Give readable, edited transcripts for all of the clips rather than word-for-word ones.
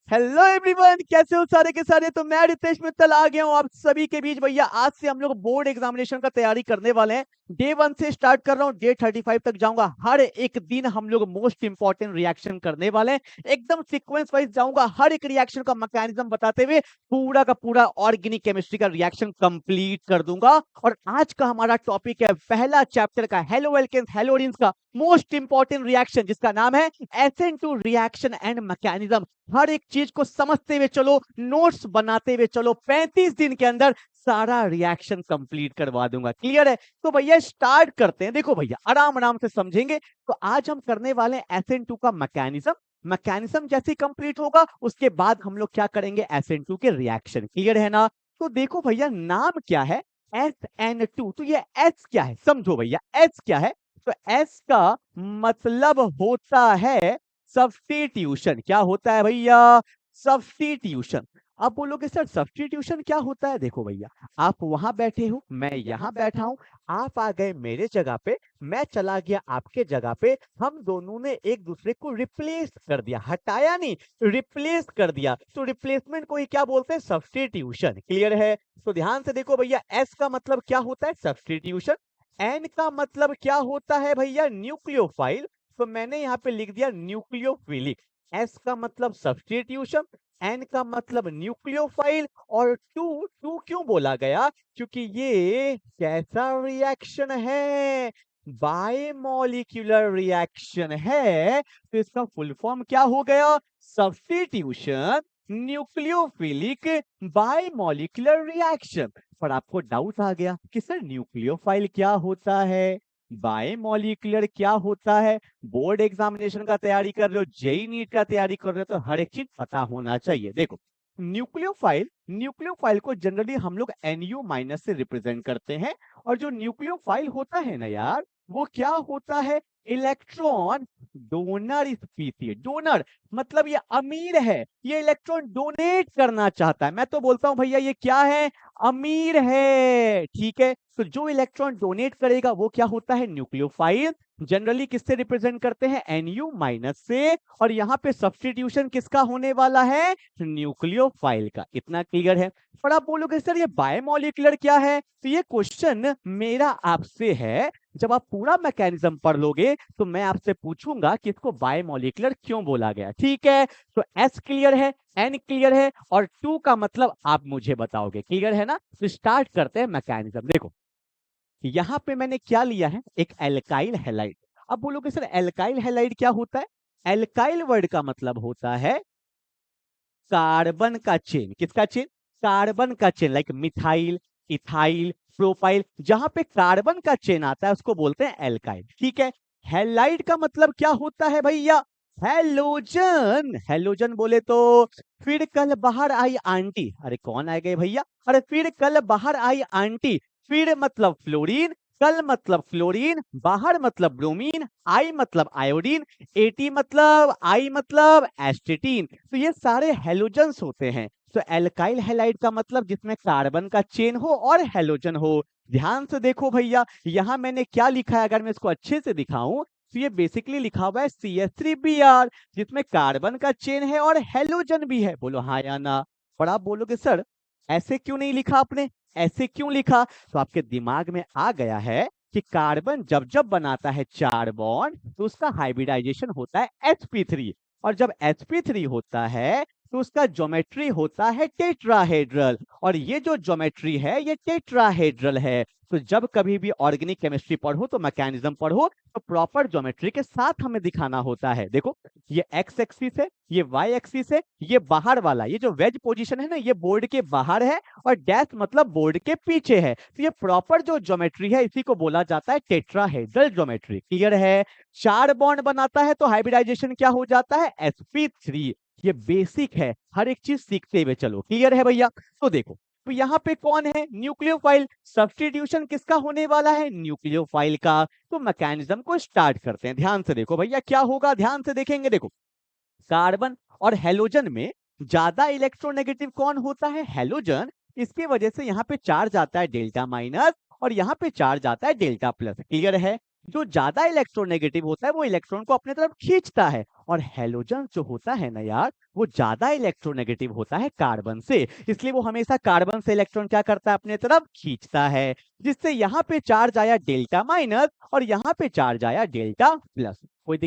Hello everyone, कैसे हो सारे के सारे। तो मैं रितेश मित्तल आ गया हूँ आप सभी के बीच। भैया आज से हम लोग बोर्ड एग्जामिनेशन का तैयारी करने वाले हैं। डे 1 से स्टार्ट कर रहा हूँ, डे 35 तक जाऊंगा। हर एक दिन हम लोग मोस्ट इंपॉर्टेंट रिएक्शन करने वाले हैं। एकदम सीक्वेंस वाइज जाऊंगा, हर एक रिएक्शन का मैकेनिज्म बताते हुए पूरा का पूरा ऑर्गेनिक केमिस्ट्री का रिएक्शन कंप्लीट कर दूंगा। और आज का हमारा टॉपिक है पहला चैप्टर का हेलो एल्केन्स हेलोडिन्स का मोस्ट इंपॉर्टेंट रिएक्शन, जिसका नाम है SN2 रिएक्शन एंड मैकेनिज्म। हर एक चीज को समझते हुए चलो, नोट्स बनाते हुए चलो, 35 दिन के अंदर सारा रिएक्शन कंप्लीट करवा दूंगा। क्लियर है? तो भैया स्टार्ट करते हैं। देखो भैया आराम आराम से समझेंगे। तो आज हम करने वाले हैं SN2 का मैकेनिज्म। मैकेनिज्म जैसे कंप्लीट होगा उसके बाद हम लोग क्या करेंगे, SN2 के रिएक्शन। क्लियर है ना? तो देखो भैया नाम क्या है, SN2। तो ये S क्या है, समझो भैया S क्या है। तो S का मतलब होता है सब्स्टिट्यूशन। क्या होता है भैया? सब्स्टिट्यूशन। आप बोलोगे सर सब्स्टिट्यूशन क्या होता है? देखो भैया, आप वहां बैठे हो, मैं यहाँ बैठा हूं, आप आ गए मेरे जगह पे, मैं चला गया आपके जगह पे, हम दोनों ने एक दूसरे को रिप्लेस कर दिया। हटाया नहीं, रिप्लेस कर दिया। तो रिप्लेसमेंट को ही क्या बोलते हैं, सब्स्टिट्यूशन। क्लियर है? तो ध्यान से देखो भैया, एस का मतलब क्या होता है, सब्स्टिट्यूशन। एन का मतलब क्या होता है भैया, न्यूक्लियोफाइल। तो मैंने यहाँ पे लिख दिया न्यूक्लियोफिलिक। एस का मतलब सब्स्टिट्यूशन, एन का मतलब न्यूक्लियोफाइल, और टू टू क्यों बोला गया, क्योंकि ये कैसा रिएक्शन है, बायमॉलिक्यूलर रिएक्शन है। तो इसका फुल फॉर्म क्या हो गया, सब्स्टिट्यूशन न्यूक्लियोफिलिक बायमॉलिक्यूलर रिएक्शन। पर आपको डाउट आ गया कि सर न्यूक्लियोफाइल क्या होता है, बायमॉलिक्यूलर क्या होता है। बोर्ड एग्जामिनेशन का तैयारी कर रहे हो, जेई नीट का तैयारी कर रहे हो, तो हर एक चीज पता होना चाहिए। देखो न्यूक्लियोफाइल को जनरली हम लोग NU माइनस से रिप्रेजेंट करते हैं। और जो न्यूक्लियोफाइल होता है ना यार, वो क्या होता है, इलेक्ट्रॉन डोनर स्पीसीज। डोनर मतलब ये अमीर है, ये इलेक्ट्रॉन डोनेट करना चाहता है। मैं तो बोलता हूं भैया ये क्या है, अमीर है। ठीक है? तो जो इलेक्ट्रॉन डोनेट करेगा वो क्या होता है, न्यूक्लियोफाइल। जनरली किससे रिप्रेजेंट करते हैं, NU माइनस से। और यहाँ पे सब्स्टिट्यूशन किसका होने वाला है, न्यूक्लियोफाइल का। इतना क्लियर है? पर आप बोलोगे सर ये बायोमोलिकुलर क्या है। तो ये क्वेश्चन मेरा आपसे है। जब आप पूरा मैकेनिज्म पढ़ लोगे तो मैं आपसे पूछूंगा कि इसको बायोमोलिकुलर क्यों बोला गया। ठीक है? तो S क्लियर है, N क्लियर है, और 2 का मतलब आप मुझे बताओगे। क्लियर है ना? तो स्टार्ट करते हैं मैकेनिज्म। देखो यहाँ पे मैंने क्या लिया है, एक एल्काइल हैलाइड। अब बोलोगे सर एल्काइल हैलाइड क्या होता है। एल्काइल वर्ड का मतलब होता है कार्बन का चेन। किसका चेन, कार्बन का chain. Like methyl, ethyl, propyl, जहां पे कार्बन का चेन आता है उसको बोलते हैं एल्काइल। ठीक है? हैलाइड का मतलब क्या होता है भैया, हेलोजन। हेलोजन बोले तो फिर कल बाहर आई आंटी। अरे कौन आ गए भैया, अरे फिर कल बाहर आई आंटी। फिर मतलब फ्लोरीन, कल मतलब फ्लोरीन, बाहर मतलब ब्रोमीन, आई मतलब आयोडीन, एटी मतलब आई मतलब एस्टेटीन। तो ये सारे हेलोजन्स होते हैं। तो एल्काइल हैलाइड का मतलब जिसमें कार्बन का चेन हो और हेलोजन हो। ध्यान से देखो भैया, यहाँ मैंने क्या लिखा है, अगर मैं इसको अच्छे से दिखाऊं तो ये बेसिकली लिखा हुआ है CH3Br, जिसमें कार्बन का चेन है और हेलोजन भी है। बोलो हाँ या ना। और आप बोलोगे सर ऐसे क्यों नहीं लिखा आपने, ऐसे क्यों लिखा। तो आपके दिमाग में आ गया है कि कार्बन जब जब बनाता है 4 बॉन्ड तो उसका हाइब्रिडाइजेशन होता है sp3। और जब sp3 होता है तो उसका ज्योमेट्री होता है टेट्राहेड्रल। और ये जो ज्योमेट्री है ये टेट्राहेड्रल है। तो जब कभी भी ऑर्गेनिक केमिस्ट्री पढ़ो तो मैकेनिज्म पढ़ो तो प्रॉपर ज्योमेट्री के साथ हमें दिखाना होता है। देखो ये एक्स एक्सिस है, ये वाई एक्सिस है, ये बाहर वाला, ये जो वेज पोजीशन है ना, ये बोर्ड के बाहर है, और डैश मतलब बोर्ड के पीछे है। तो ये प्रॉपर जो ज्योमेट्री है इसी को बोला जाता है टेट्राहेड्रल ज्योमेट्री। क्लियर है? 4 बॉन्ड बनाता है तो हाइब्रिडाइजेशन क्या हो जाता है, sp3। ये बेसिक है, हर एक चीज सीखते हुए चलो। क्लियर है भैया? तो देखो, तो यहाँ पे कौन है, न्यूक्लियोफाइल। सब्स्टिट्यूशन किसका होने वाला है, न्यूक्लियोफाइल का। तो मैकेनिज्म को स्टार्ट करते हैं। ध्यान से देखो भैया क्या होगा, ध्यान से देखेंगे। देखो कार्बन और हेलोजन में ज्यादा इलेक्ट्रोनेगेटिव कौन होता है, हेलोजन। इसकी वजह से यहाँ पे चार्ज आता है डेल्टा माइनस और यहाँ पे चार्ज आता है डेल्टा प्लस। क्लियर है? जो ज्यादा इलेक्ट्रोनेगेटिव होता है वो इलेक्ट्रॉन को अपने तरफ खींचता है, और हैलोजन जो होता है ना यार, वो ज्यादा इलेक्ट्रोनेगेटिव होता है कार्बन से, इसलिए वो हमेशा कार्बन से इलेक्ट्रॉन क्या करता है, अपने तरफ खींचता है, जिससे यहाँ पे चार्ज आया डेल्टा माइनस और यहाँ पे चार्ज आया डेल्टा प्लस। कोई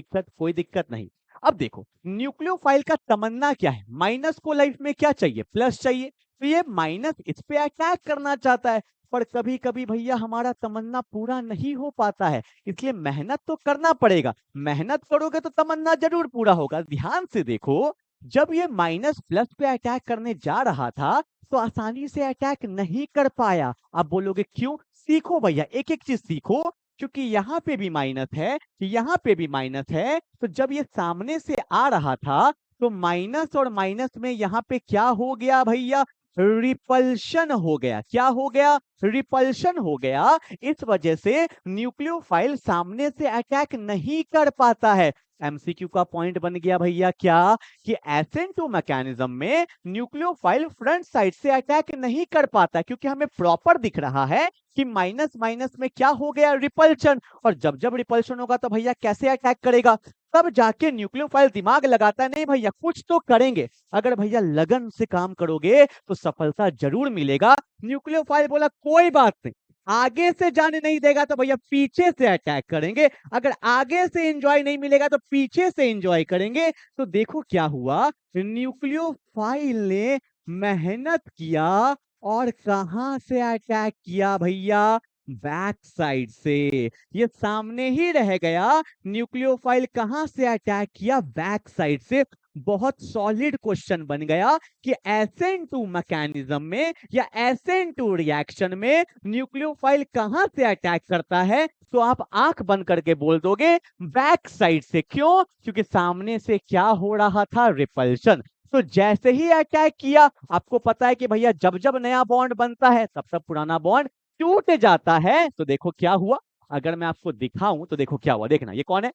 दिक्कत नहीं। अब देखो न्यूक्लियोफाइल का तमन्ना क्या है, माइनस को लाइफ में क्या चाहिए, प्लस चाहिए, तो ये माइनस इस पे अटैक करना चाहता है, पर कभी कभी भैया हमारा तमन्ना पूरा नहीं हो पाता है, इसलिए मेहनत तो करना पड़ेगा, मेहनत करोगे तो तमन्ना जरूर पूरा होगा। ध्यान से देखो, जब ये माइनस प्लस पे अटैक करने जा रहा था तो आसानी से अटैक नहीं कर पाया। आप बोलोगे क्यों, सीखो भैया, एक एक चीज सीखो, क्योंकि यहाँ पे भी माइनस है, यहाँ पे भी माइनस है, तो जब ये सामने से आ रहा था तो माइनस और माइनस में यहाँ पे क्या हो गया भैया, रिपल्शन हो गया। क्या हो गया, रिपल्शन हो गया। इस वजह से न्यूक्लियोफाइल सामने से अटैक नहीं कर पाता है। एमसीक्यू का पॉइंट बन गया भैया क्या, कि एसेंटो मैकेनिज्म में न्यूक्लियोफाइल फ्रंट साइड से अटैक नहीं कर पाता, क्योंकि हमें प्रॉपर दिख रहा है कि माइनस माइनस में क्या हो गया, रिपल्शन, और जब जब रिपल्शन होगा तो भैया कैसे अटैक करेगा, तब जाके न्यूक्लियोफाइल दिमाग लगाता है नहीं भैया कुछ तो करेंगे। अगर भैया लगन से काम करोगे तो सफलता जरूर मिलेगा। न्यूक्लियोफाइल बोला कोई बात नहीं, आगे से जाने नहीं देगा तो भैया पीछे से अटैक करेंगे, अगर आगे से एंजॉय नहीं मिलेगा तो पीछे से एंजॉय करेंगे। तो देखो क्या हुआ, न्यूक्लियोफाइल ने मेहनत किया और कहां से अटैक किया भैया, बैक साइड से। ये सामने ही रह गया, न्यूक्लियोफाइल कहां से अटैक किया, बैक साइड से। बहुत सॉलिड क्वेश्चन बन गया कि SN2 मैकेनिज्म में या SN2 रिएक्शन में न्यूक्लियोफाइल कहां से अटैक करता है, तो आप आंख बंद करके बोल दोगे बैक साइड से। क्यों, क्योंकि सामने से क्या हो रहा था, रिपल्शन। तो जैसे ही अटैक किया, आपको पता है कि भैया जब जब नया बॉन्ड बनता है तब तब पुराना बॉन्ड टूट जाता है। तो देखो क्या हुआ, अगर मैं आपको दिखाऊं तो देखो क्या हुआ, देखना ये कौन है,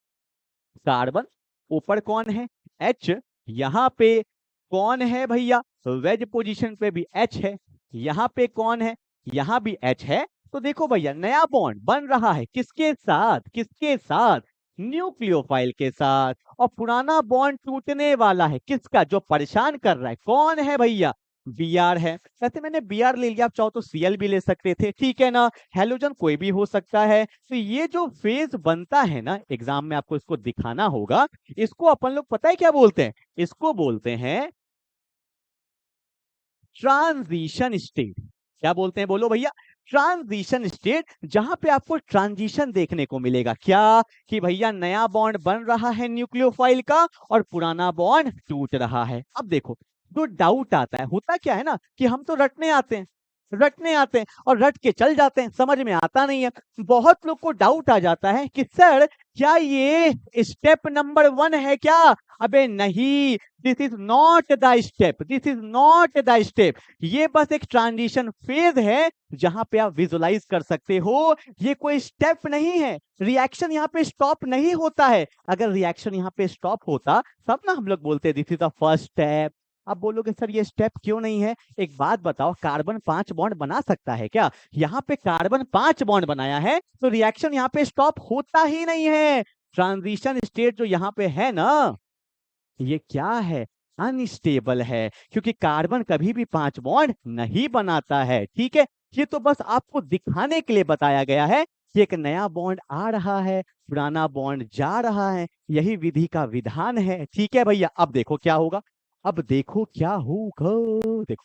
कार्बन, ऊपर कौन है, एच, यहाँ पे कौन है भैया, वेज पोजीशन पे भी एच है, यहाँ पे कौन है, यहाँ भी एच है। तो देखो भैया नया बॉन्ड बन रहा है किसके साथ, किसके साथ, न्यूक्लियोफाइल के साथ, और पुराना बॉन्ड टूटने वाला है किसका, जो परेशान कर रहा है, कौन है भैया, Br है। वैसे मैंने Br ले लिया, आप चाहो तो Cl भी ले सकते थे, ठीक है ना, हेलोजन कोई भी हो सकता है। तो ये जो फेज बनता है ना, एग्जाम में आपको इसको दिखाना होगा, इसको अपन लोग पता है क्या बोलते हैं, इसको बोलते हैं ट्रांजिशन स्टेट। क्या बोलते हैं बोलो भैया, ट्रांजिशन स्टेट, जहां पे आपको ट्रांजिशन देखने को मिलेगा, क्या, कि भैया नया बॉन्ड बन रहा है न्यूक्लियोफाइल का और पुराना बॉन्ड टूट रहा है। अब देखो जो डाउट आता है, होता क्या है ना, कि हम तो रटने आते हैं, रटने आते हैं और रट के चल जाते हैं, समझ में आता नहीं है। बहुत लोग को डाउट आ जाता है कि सर क्या ये स्टेप नंबर 1 है क्या, अबे नहीं, this is not the step, this is not the step, ये बस एक ट्रांजिशन फेज है जहां पे आप विजुलाइज कर सकते हो, ये कोई स्टेप नहीं है, रिएक्शन यहाँ पे स्टॉप नहीं होता है। अगर रिएक्शन यहाँ पे स्टॉप होता तब ना हम लोग बोलते this is the first step. अब बोलोगे सर ये स्टेप क्यों नहीं है, एक बात बताओ, कार्बन 5 बॉन्ड बना सकता है क्या, यहाँ पे कार्बन 5 बॉन्ड बनाया है तो रिएक्शन यहाँ पे स्टॉप होता ही नहीं है। ट्रांजिशन स्टेट जो यहाँ पे है ना, ये क्या है, अनस्टेबल है, क्योंकि कार्बन कभी भी 5 बॉन्ड नहीं बनाता है, ठीक है। ये तो बस आपको दिखाने के लिए बताया गया है कि एक नया बॉन्ड आ रहा है, पुराना बॉन्ड जा रहा है, यही विधि का विधान है, ठीक है भैया। अब देखो क्या होगा, अब देखो क्या होगा, देखो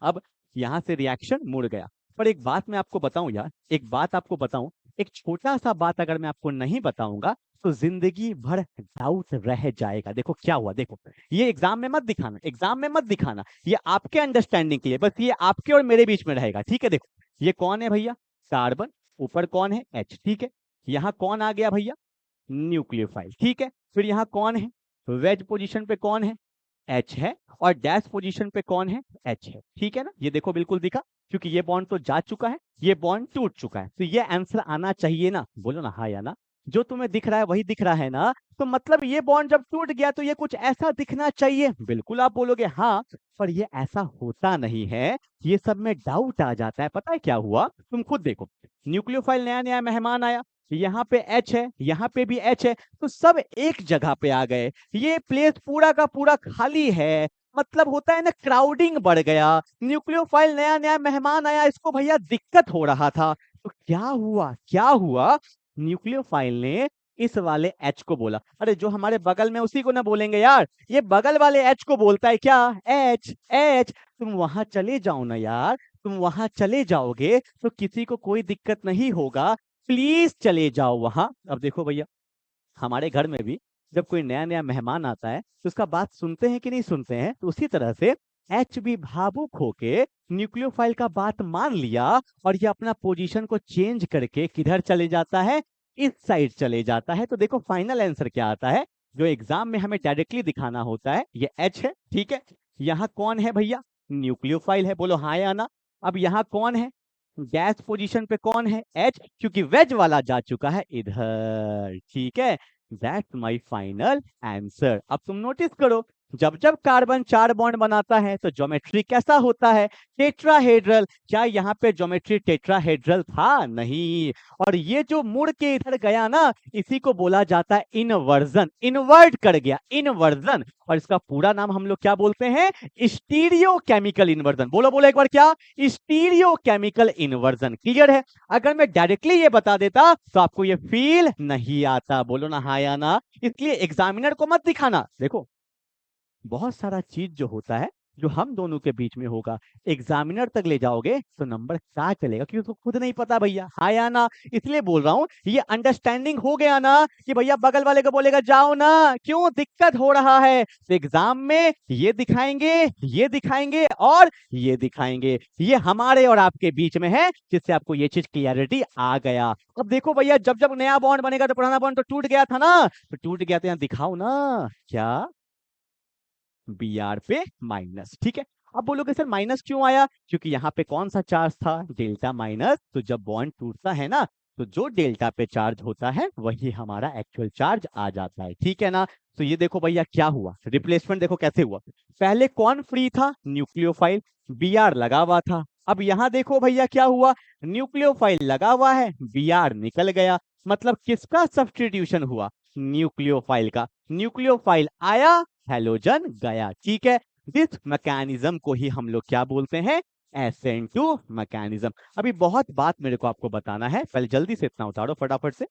अब यहां से रिएक्शन मुड़ गया। पर एक बात मैं आपको बताऊं यार, एक बात आपको बताऊं, एक छोटा सा बात अगर मैं आपको नहीं बताऊंगा तो जिंदगी भर डाउट रह जाएगा। देखो क्या हुआ, देखो ये एग्जाम में मत दिखाना, एग्जाम में मत दिखाना, ये आपके अंडरस्टैंडिंग के लिए, बस ये आपके और मेरे बीच में रहेगा, ठीक है। देखो ये कौन है भैया, कार्बन, ऊपर कौन है, एच, ठीक है। यहाँ कौन आ गया भैया, न्यूक्लियोफाइल, ठीक है। फिर यहाँ कौन है, वेज पोजीशन पे कौन है, एच है, और डैश पोजीशन पे कौन है, एच है, ठीक है ना। ये देखो बिल्कुल दिखा, क्योंकि ये बॉन्ड तो जा चुका है, ये बॉन्ड टूट चुका है, तो ये आंसर आना चाहिए ना, बोलो ना हाँ या ना। जो तुम्हें दिख रहा है वही दिख रहा है ना, तो मतलब ये बॉन्ड जब टूट गया तो ये कुछ ऐसा दिखना चाहिए, बिल्कुल आप बोलोगे हाँ, पर ये ऐसा होता नहीं है, ये सब में डाउट आ जाता है। पता है क्या हुआ, तुम खुद देखो, न्यूक्लियोफाइल नया नया मेहमान आया, यहाँ पे H है, यहाँ पे भी H है, तो सब एक जगह पे आ गए। ये प्लेस पूरा का पूरा खाली है, मतलब होता है ना क्राउडिंग बढ़ गया। न्यूक्लियोफाइल नया-नया मेहमान आया, इसको भैया दिक्कत हो रहा था। तो क्या हुआ? क्या हुआ? न्यूक्लियोफाइल ने इस वाले H को बोला, अरे जो हमारे बगल में उसी को ना बोलेंगे यार, ये बगल वाले H को बोलता है क्या? H, H, तुम वहां चले जाओ ना यार, तुम वहां चले जाओगे तो किसी को कोई दिक्कत नहीं होगा, प्लीज चले जाओ वहां। अब देखो भैया, हमारे घर में भी जब कोई नया नया मेहमान आता है तो उसका बात सुनते हैं कि नहीं सुनते हैं, तो उसी तरह से एच भी भावुक होके न्यूक्लियोफाइल का बात मान लिया और ये अपना पोजीशन को चेंज करके किधर चले जाता है? इस साइड चले जाता है। तो देखो फाइनल आंसर क्या आता है, जो एग्जाम में हमें डायरेक्टली दिखाना होता है, ये एच है, ठीक है। यहाँ कौन है भैया? न्यूक्लियोफाइल है, बोलो हाँ या ना। अब यहाँ कौन है? गैस पोजीशन पे कौन है? एच, क्योंकि वेज वाला जा चुका है इधर, ठीक है। That's my final answer. अब तुम नोटिस करो, जब जब कार्बन 4 बॉन्ड बनाता है तो ज्योमेट्री कैसा होता है? टेट्राहेड्रल। क्या यहाँ पे ज्योमेट्री टेट्राहेड्रल था? नहीं। और ये जो मुड़ के इधर गया ना, इसी को बोला जाता है इनवर्जन, इन्वर्ट कर गया, इनवर्जन। और इसका पूरा नाम हम लोग क्या बोलते हैं? Stereo chemical inversion. बोलो बोलो एक बार, क्या? Stereo chemical inversion. क्लियर है? अगर मैं डायरेक्टली ये बता देता तो आपको ये फील नहीं आता, बोलो ना हाँ या ना। इसलिए एग्जामिनर को मत दिखाना। देखो बहुत सारा चीज जो होता है, जो हम दोनों के बीच में होगा, एग्जामिनर तक ले जाओगे तो नंबर क्या चलेगा, क्योंकि उसको खुद नहीं पता भैया हाँ या ना। इसलिए बोल रहा हूँ, ये अंडरस्टैंडिंग हो गया ना कि भैया बगल वाले को बोलेगा जाओ ना, क्यों दिक्कत हो रहा है। तो एग्जाम में ये दिखाएंगे, ये दिखाएंगे और ये दिखाएंगे, ये हमारे और आपके बीच में है, जिससे आपको ये चीज क्लियरिटी आ गया। अब देखो भैया, जब जब नया बॉन्ड बनेगा तो पुराना बॉन्ड तो टूट गया था ना, तो टूट गया तो यहाँ दिखाओ ना, क्या? बी आर पे माइनस, ठीक है। अब बोलोगे सर माइनस क्यों आया? क्योंकि यहाँ पे कौन सा चार्ज था? Delta minus. तो जब बॉन्ड टूटता है ना, तो जो डेल्टा पे चार्ज होता है वही हमारा एक्चुअल चार्ज आ जाता है, ठीक है ना। तो ये देखो भैया क्या हुआ, रिप्लेसमेंट देखो कैसे हुआ। पहले कौन फ्री था? न्यूक्लियोफाइल, बी आर लगा हुआ था। अब यहाँ देखो भैया क्या हुआ, न्यूक्लियोफाइल लगा हुआ है, बी आर निकल गया। मतलब किसका सब्स्टिट्यूशन हुआ? न्यूक्लियोफाइल का। न्यूक्लियोफाइल आया, हैलोजन गया, ठीक है। दिस मैकेनिज्म को ही हम लोग क्या बोलते हैं? SN2 mechanism. अभी बहुत बात मेरे को आपको बताना है, पहले जल्दी से इतना उतारो फटाफट से।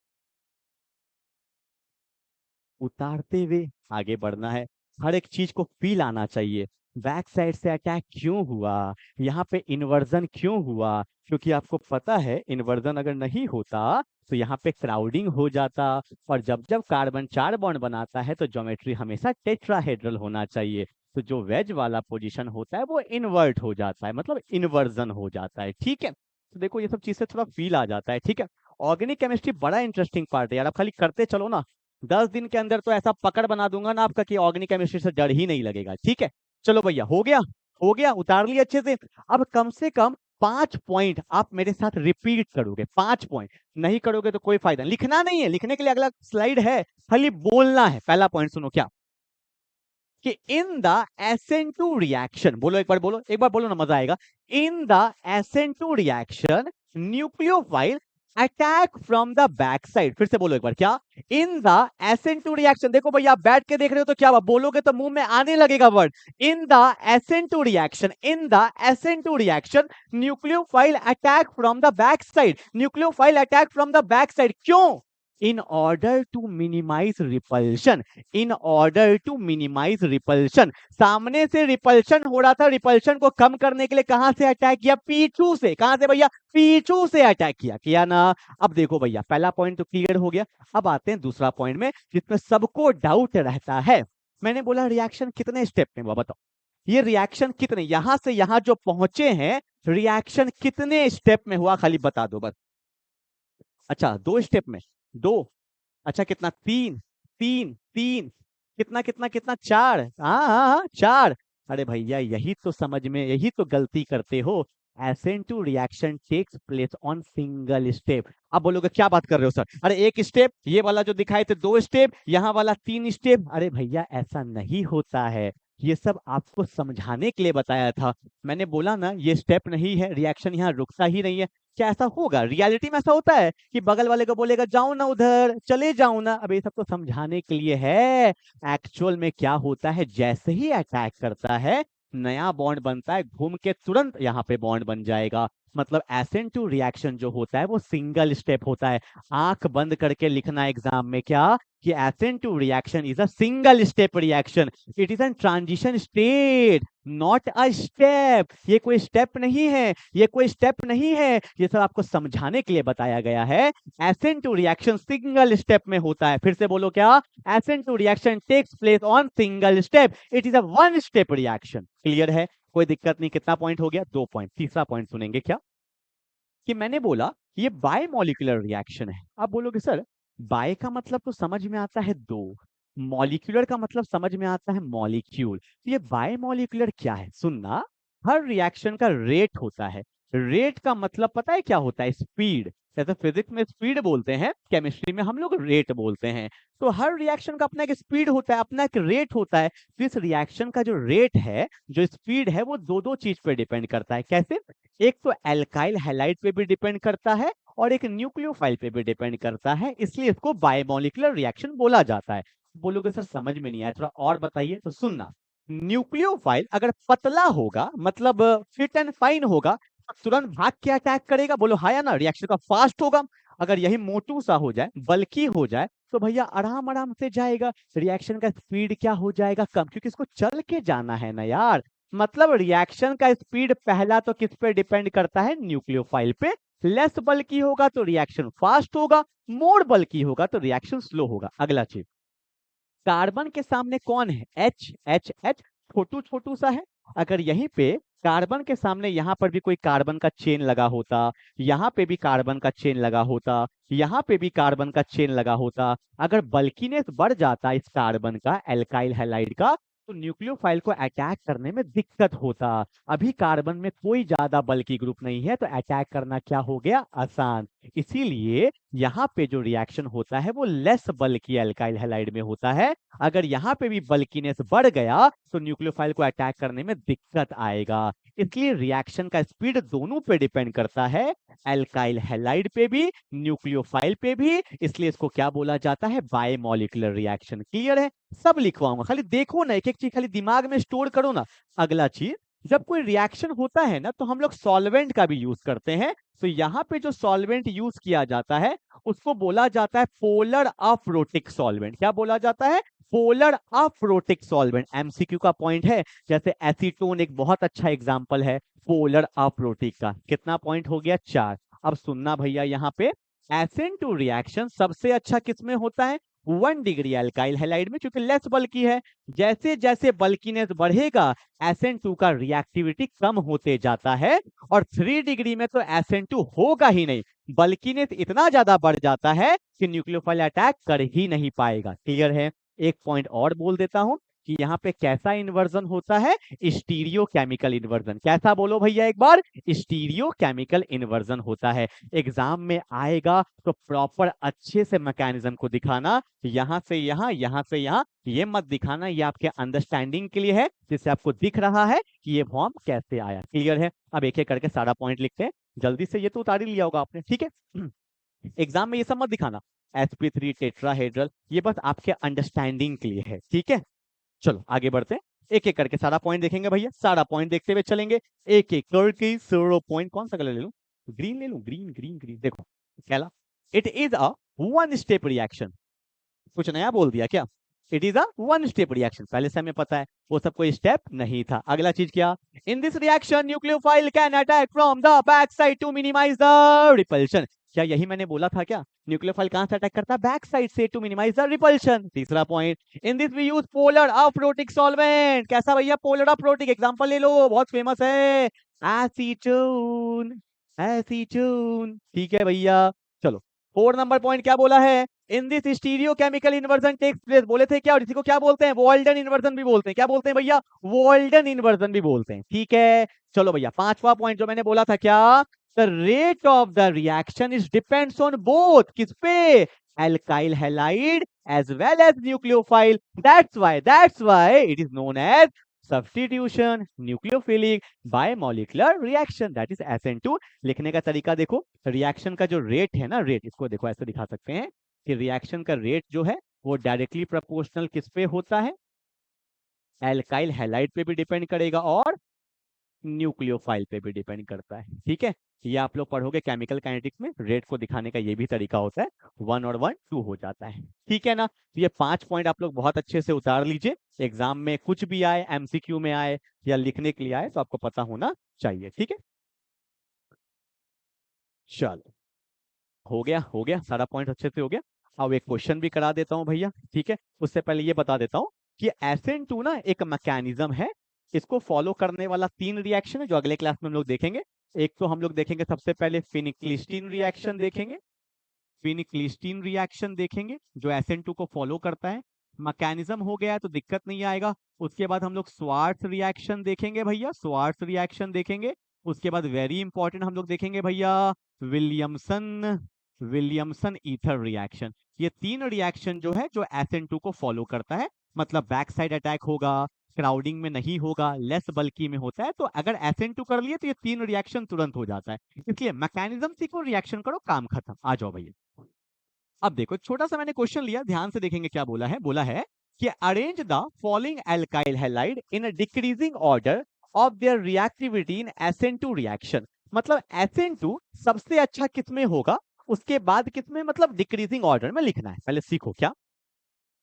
उतारते हुए आगे बढ़ना है, हर एक चीज को फील आना चाहिए। बैक साइड से अटैक क्यों हुआ? यहाँ पे इन्वर्जन क्यों हुआ? क्योंकि आपको पता है इन्वर्जन अगर नहीं होता तो यहाँ पे क्राउडिंग हो जाता, और जब जब कार्बन 4 बॉन्ड बनाता है तो ज्योमेट्री हमेशा टेट्राहेड्रल होना चाहिए। तो जो वेज वाला पोजीशन होता है वो इन्वर्ट हो जाता है, मतलब इन्वर्जन हो जाता है, ठीक है। तो देखो ये सब चीज से थोड़ा फील आ जाता है, ठीक है। ऑर्गेनिक केमिस्ट्री बड़ा इंटरेस्टिंग पार्ट है यार, आप खाली करते चलो ना, 10 दिन के अंदर तो ऐसा पकड़ बना दूंगा ना आपका कि ऑर्गेनिक केमिस्ट्री से डर ही नहीं लगेगा, ठीक है। चलो भैया हो गया, हो गया, उतार लिया अच्छे से। अब कम से कम 5 पॉइंट आप मेरे साथ रिपीट करोगे, 5 पॉइंट। नहीं करोगे तो कोई फायदा नहीं, लिखना नहीं है, लिखने के लिए अगला स्लाइड है, खाली बोलना है। पहला पॉइंट सुनो, क्या? कि इन द SN2 रिएक्शन, बोलो एक बार, बोलो एक बार, बोलो ना, मजा आएगा। इन the SN2 reaction nucleophile attack from the back side. फिर से बोलो एक बार, क्या? इन द SN2 रिएक्शन, देखो भैया आप बैठ के देख रहे हो तो क्या बोलोगे तो मुंह में आने लगेगा word. In the SN2 reaction, in the SN2 reaction nucleophile attack from the back side, nucleophile attack from the back side, क्यों? In order to minimise repulsion, in order to minimise repulsion. सामने से repulsion हो रहा था, repulsion को कम करने के लिए कहां से अटैक किया? पीछू से। कहां से भैया? पीछू से अटैक किया, किया ना। अब देखो भैया पहला पॉइंट तो क्लियर हो गया। अब आते हैं दूसरा पॉइंट में, जिसमें सबको डाउट रहता है। मैंने बोला रिएक्शन कितने स्टेप में हुआ, बताओ। ये रिएक्शन कितने, यहां से यहां जो पहुंचे हैं, रिएक्शन कितने स्टेप में हुआ, खाली बता दो बस। अच्छा 2 स्टेप में, 2। अच्छा कितना? 3, 3, 3, कितना कितना कितना? 4। हाँ हाँ हाँ 4। अरे भैया यही तो समझ में, यही तो गलती करते हो। SN2 reaction takes place on single step. अब बोलोगे क्या बात कर रहे हो सर, अरे एक स्टेप, ये वाला जो दिखाए थे 2 स्टेप, यहाँ वाला 3 स्टेप। अरे भैया ऐसा नहीं होता है, ये सब आपको समझाने के लिए बताया था। मैंने बोला ना ये स्टेप नहीं है, रिएक्शन यहाँ रुकता ही नहीं है। क्या ऐसा होगा? रियलिटी में ऐसा होता है कि बगल वाले को बोलेगा जाओ ना उधर, चले जाओ ना। अब ये सब तो समझाने के लिए है। एक्चुअल में क्या होता है, जैसे ही अटैक करता है नया बॉन्ड बनता है, घूम के तुरंत यहाँ पे बॉन्ड बन जाएगा। मतलब एसेंट टू रिएक्शन जो होता है वो सिंगल स्टेप होता है। आंख बंद करके लिखना एग्जाम में क्या, कि SN two reaction is a single step reaction, it is an transition state not a step. ये कोई स्टेप नहीं है, ये कोई स्टेप नहीं है, ये सब आपको समझाने के लिए बताया गया है। SN two reaction single step में होता है। फिर से बोलो क्या, SN two reaction takes place on single step, it is a one step reaction. Clear है, कोई दिक्कत नहीं। कितना पॉइंट हो गया? 2 पॉइंट। तीसरा पॉइंट सुनेंगे क्या, कि मैंने बोला ये बायमोलिकुलर रिएक्शन है। आप बोलोगे सर बाय का मतलब तो समझ में आता है दो, मॉलिक्यूलर का मतलब समझ में आता है मॉलिक्यूल, तो ये बायमोलिकुलर क्या है? सुनना, हर रिएक्शन का रेट होता है। रेट का मतलब पता है क्या होता है? स्पीड। जैसे फिजिक्स में स्पीड बोलते हैं, केमिस्ट्री में हम लोग रेट बोलते हैं। तो हर रिएक्शन का अपना एक स्पीड होता है, अपना एक रेट होता है। तो इस रिएक्शन का जो रेट है, जो स्पीड है, वो दो दो चीज पे डिपेंड करता है। कैसे? एक तो एल्काइल हैलाइड पे भी डिपेंड करता है और एक न्यूक्लियोफाइल पे भी डिपेंड करता है, इसलिए इसको बायमोलिकुलर रिएक्शन बोला जाता है। बोलोगे सर समझ में नहीं आया, थोड़ा और बताइए। तो सुनना, न्यूक्लियोफाइल अगर पतला होगा, मतलब फिट एंड फाइन होगा, तो तुरंत भाग के अटैक करेगा। बोलो हाँ या ना, रिएक्शन का फास्ट होगा। अगर यही मोटू सा हो जाए, बल्कि हो जाए, तो भैया आराम आराम से जाएगा, रिएक्शन का स्पीड क्या हो जाएगा? कम, क्योंकि इसको चल के जाना है ना यार। मतलब रिएक्शन का स्पीड पहला तो किस पे डिपेंड करता है? न्यूक्लियोफाइल पे। लेस बल्कि होगा तो रिएक्शन फास्ट होगा, मोर बल्कि होगा तो रिएक्शन स्लो होगा। अगला चीज, कार्बन के सामने कौन है? एच एच एच, छोटू छोटू सा है। अगर यहीं पे कार्बन के सामने यहाँ पर भी कोई कार्बन का चेन लगा होता, यहाँ पे भी कार्बन का चेन लगा होता, यहाँ पे भी कार्बन का चेन लगा होता, अगर बल्कीनेस बढ़ जाता इस कार्बन का, एल्काइल हैलाइड का, तो न्यूक्लियोफाइल को अटैक करने में दिक्कत होता। अभी कार्बन में कोई ज्यादा बल्की ग्रुप नहीं है, तो अटैक करना क्या हो गया? आसान। इसीलिए यहाँ पे जो रिएक्शन होता है वो लेस बल्की एल्काइल हैलाइड में होता है। अगर यहाँ पे भी बल्कीनेस बढ़ गया तो न्यूक्लियोफाइल को अटैक करने में दिक्कत आएगा। इसलिए रिएक्शन का स्पीड दोनों पे डिपेंड करता है, एल्काइल हैलाइड पे भी, न्यूक्लियोफाइल पे भी। इसलिए इसको क्या बोला जाता है? Bimolecular reaction. क्लियर है? सब लिखवाऊंगा, खाली देखो ना, एक एक चीज खाली दिमाग में स्टोर करो ना। अगला चीज, जब कोई रिएक्शन होता है ना, तो हम लोग सॉल्वेंट का भी यूज करते हैं। तो यहाँ पे जो सॉल्वेंट यूज किया जाता है उसको बोला जाता है पोलर अप्रोटिक सॉल्वेंट। क्या बोला जाता है? Polar aprotic solvent. एमसीक्यू का पॉइंट है। जैसे एसीटोन एक बहुत अच्छा एग्जांपल है पोलर अप्रोटिक का। कितना पॉइंट हो गया? 4। अब सुनना भैया, यहाँ पे एसेंट टू रिएक्शन सबसे अच्छा किसमें होता है? 1 डिग्री एल्काइल हैलाइड में, क्योंकि लेस बल्की है। जैसे जैसे बल्कीनेस बढ़ेगा SN2 का रिएक्टिविटी कम होते जाता है, और 3 डिग्री में तो SN2 होगा ही नहीं, बल्कीनेस इतना ज्यादा बढ़ जाता है कि न्यूक्लियोफाइल अटैक कर ही नहीं पाएगा। क्लियर है? एक पॉइंट और बोल देता हूं कि यहाँ पे कैसा इन्वर्जन होता है? Stereo chemical inversion. कैसा बोलो भैया एक बार? स्टीरियो केमिकल इन्वर्जन होता है। एग्जाम में आएगा तो प्रॉपर अच्छे से मैकेनिज्म को दिखाना, यहाँ से यहाँ, यहाँ से यहाँ, ये मत दिखाना, ये आपके अंडरस्टैंडिंग के लिए है, जिससे आपको दिख रहा है कि ये फॉर्म कैसे आया। क्लियर है? अब एक एक करके सारा पॉइंट लिखते हैं जल्दी से। ये तो उतार ही लिया होगा आपने, ठीक है। एग्जाम में ये सब मत दिखाना, sp3 टेट्राहेड्रल, ये बस आपके अंडरस्टैंडिंग के लिए है, ठीक है। चलो आगे बढ़ते हैं, एक एक करके सारा पॉइंट देखेंगे भैया, सारा पॉइंट देखते हुए चलेंगे एक एक करके। 0 पॉइंट कौन सा कलर ले लूं? ग्रीन ले लूं? Green green green. देखो पहला, it is a 1 step reaction. कुछ नया बोल दिया क्या? It is a 1 step reaction, पहले से हमें पता है, वो सब कोई स्टेप नहीं था। अगला चीज क्या? In this reaction nucleophile can attack from the back side to minimise the repulsion. क्या यही मैंने बोला था क्या? न्यूक्लियोफाइल कहां से अटैक करता है? बैक साइड से, टू मिनिमाइज द रिपल्शन। तीसरा point, in this we use polar aprotic solvent. कैसा भैया? Polar aprotic. एग्जांपल ले लो, बहुत फेमस है, एसीटोन। एसीटोन, ठीक है भैया। चलो 4 नंबर पॉइंट क्या बोला है? In this stereo chemical inversion takes place. बोले थे क्या? और इसी को क्या बोलते हैं? वॉल्डन इन्वर्जन भी बोलते हैं। क्या बोलते हैं भैया? वॉल्डन इन्वर्जन भी बोलते हैं, ठीक है। चलो भैया 5वां पॉइंट जो मैंने बोला था क्या? The rate of the reaction is depends on both, किस पे? Alkyl halide as well as nucleophile. That's why it is known as substitution, nucleophilic, bimolecular reaction, that is SN2। लिखने का तरीका देखो, रिएक्शन का जो रेट है ना, रेट इसको देखो ऐसे दिखा सकते हैं कि रिएक्शन का रेट जो है वो डायरेक्टली प्रोपोर्शनल किस पे होता है, एल्काइल हैलाइड पे भी डिपेंड करेगा और न्यूक्लियोफाइल पे भी डिपेंड करता है। ठीक है, ये आप लोग पढ़ोगे केमिकल काइनेटिक्स में, रेट को दिखाने का ये भी तरीका होता है, 1 और 1 2 हो जाता है। ठीक है ना, तो ये 5 पॉइंट आप लोग बहुत अच्छे से उतार लीजिए, एग्जाम में कुछ भी आए, MCQ में आए या लिखने के लिए आए तो आपको पता होना चाहिए। ठीक है, चलो हो गया सारा पॉइंट अच्छे से हो गया। अब एक क्वेश्चन भी करा देता हूँ भैया। ठीक है, उससे पहले ये बता देता हूँ कि SN2 ना एक मैकेनिज्म है, इसको फॉलो करने वाला 3 रिएक्शन है जो अगले क्लास में हम लोग देखेंगे। एक तो हम लोग देखेंगे सबसे पहले फिनिक्लिस्टीन रिएक्शन देखेंगे, फिनिक्लिस्टीन रिएक्शन देखेंगे जो SN2 को फॉलो करता है। मैकेनिज्म हो गया है तो दिक्कत नहीं आएगा। उसके बाद हम लोग स्वार्ट्ज रिएक्शन देखेंगे भैया, स्वार्ट्ज रिएक्शन देखेंगे। उसके बाद वेरी इंपॉर्टेंट हम लोग देखेंगे भैया विलियमसन, विलियमसन ईथर रिएक्शन। ये 3 रिएक्शन जो है जो SN2 को फॉलो करता है, मतलब बैक साइड अटैक होगा, क्राउडिंग में नहीं होगा, लेस बल्की में होता है। तो अगर SN2 कर लिए तो ये 3 रिएक्शन तुरंत हो जाता है। इसलिए मैकेनिज्म सीखो, रिएक्शन करो, काम खत्म। आ जाओ भैया। अब देखो छोटा सा मैंने क्वेश्चन लिया, ध्यान से देखेंगे क्या बोला है कि arrange the following alkyl halide in a decreasing order of their reactivity in SN2 reaction. मतलब SN2 सबसे अच्छा किसमें होगा, उसके बाद किसमें, मतलब डिक्रीजिंग ऑर्डर में लिखना है। पहले सीखो क्या,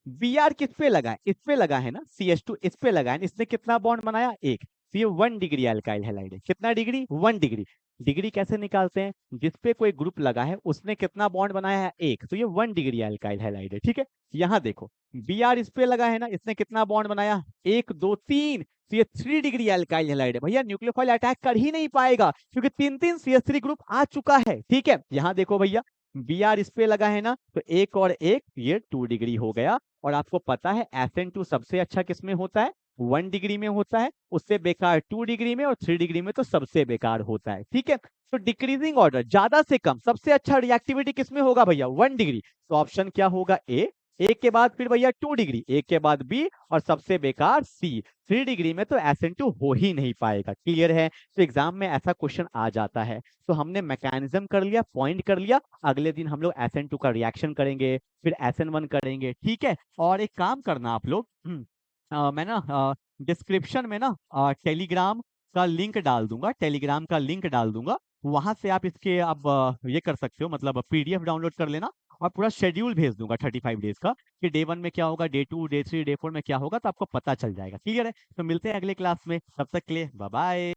Br किस पे लगा है, इस पे लगा है ना, CH2 इस पे लगा है, इसने कितना बॉन्ड बनाया, एक। तो ये 1 डिग्री अल्काइल हैलाइड है। कितना डिग्री, 1 डिग्री। डिग्री कैसे निकालते हैं, जिस पे कोई ग्रुप लगा है उसने कितना बॉन्ड बनाया है, एक, तो ये 1 डिग्री अल्काइल हैलाइड है। ठीक है, यहाँ देखो Br इस पे लगा है ना, इसने कितना बॉन्ड बनाया, 1 2 3, तो ये 3 डिग्री अल्काइल हैलाइड है। भैया न्यूक्लियोफाइल अटैक कर ही नहीं पाएगा क्योंकि 3 CH3 ग्रुप आ चुका है। ठीक है, यहाँ देखो भैया Br इस पे लगा है ना, तो एक और एक, ये 2 डिग्री हो गया। और आपको पता है SN2 सबसे अच्छा किसमें होता है, 1 डिग्री में होता है, उससे बेकार 2 डिग्री में, और 3 डिग्री में तो सबसे बेकार होता है। ठीक है, तो डिक्रीजिंग ऑर्डर ज्यादा से कम, सबसे अच्छा रिएक्टिविटी किसमें होगा भैया, 1 डिग्री। तो ऑप्शन क्या होगा, ए के बाद फिर भैया 2 डिग्री, ए के बाद बी, और सबसे बेकार सी। 3 डिग्री में तो SN2 हो ही नहीं पाएगा। क्लियर है, तो एग्जाम में ऐसा क्वेश्चन आ जाता है। तो हमने मैकेनिज्म कर लिया, पॉइंट कर लिया, अगले दिन हम लोग SN2 का रिएक्शन करेंगे, फिर SN1 करेंगे। ठीक है, और एक काम करना आप लोग, मैं ना डिस्क्रिप्शन में ना टेलीग्राम का लिंक डाल दूंगा, टेलीग्राम का लिंक डाल दूंगा, वहां से आप इसके अब ये कर सकते हो, मतलब PDF डाउनलोड कर लेना, और पूरा शेड्यूल भेज दूंगा 35 डेज का, कि डे 1 में क्या होगा, डे 2 डे 3 डे 4 में क्या होगा, तो आपको पता चल जाएगा। क्लियर है, तो मिलते हैं अगले क्लास में, तब तक के लिए बाय बाय।